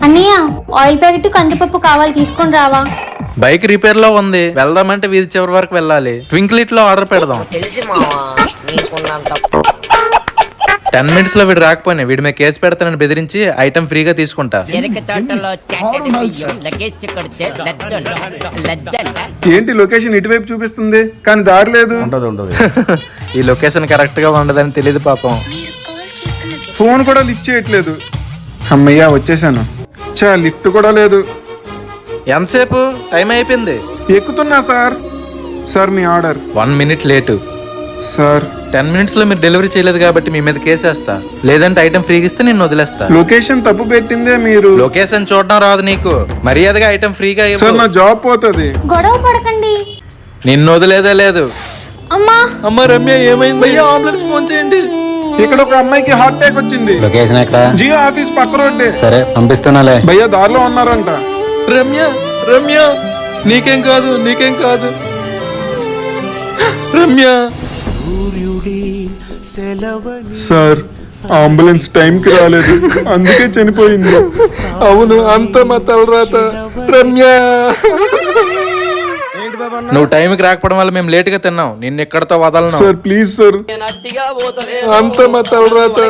అన్నయ్య oil packet కందిపప్పు కావాలి, తీసుకొని రావా? బైక్ రిపేర్ లో ఉంది, వెళ్దామంటే వీధి చివరి వరకు వెళ్ళాలి. ట్వింక్లిట్ లో ఆర్డర్ పెడదాం. 10 minutes లో వీడు రాకపోయినా వీడి మీద కేసు పెడతానని బెదిరించి ఐటమ్ ఫ్రీగా తీసుకుంటా. ఏంటి లొకేషన్ ఇటువైపు చూపిస్తుంది కానీ దారి లేదు. ఈ లొకేషన్ కరెక్ట్ గా ఉండదని తెలియదు పాపం. ఫోన్ కూడా లిఫ్ట్ చేయట్లేదు. అమ్మయ్యా వచ్చేసాను. లిఫ్ట్ కూడా లేదు. ఎంతసేపు? టైం అయిపోయింది. ఎక్కుతున్నా సార్. సార్ మీ order. 1 minute late sir. 10 minutes లో మీరు డెలివరీ చేయలేదు కాబట్టి మీ మీద కేసేస్తా, లేదంటే ఐటమ్ ఫ్రీగా ఇస్తే నేను వదిలేస్తా. లొకేషన్ తప్పు పెట్టిందే మీరు. లొకేషన్ చూడడం రాదు నీకు, మర్యాదగా ఐటమ్ ఫ్రీగా ఇవ్వు. సార్ నా జాబ్ పోతుంది. గొడవ పడకండి. నిన్ను వదిలేదే లేదు. అమ్మా అమ్మ రమ్య ఏమైంది? భయ్యా అంబులెన్స్ ఫోన్ చేయండి. ఇక్కడ ఒక అమ్మాయికి హార్ట్ అటాక్ వచ్చింది. లొకేషన్ ఎక్కడ? జియో ఆఫీస్ పక్క రోడ్డే. సరే పంపిస్తున్నాలే. భయ్యా దారిలో ఉన్నారంట. రమ్య రమ్య నీకేం కాదు, నీకేం కాదు. రమ్య సార్ అంబులెన్స్ టైంకి రాలేదు, అందుకే చనిపోయింది. అవును, అంత మా తలరాత. రమ్య నువ్వు టైంకి రాకపోవడం వల్ల మేము లేట్ గా తిన్నాం. నిన్ను ఎక్కడతో వదలను సార్ ప్లీజ్ సార్. అంత మా తలరాత.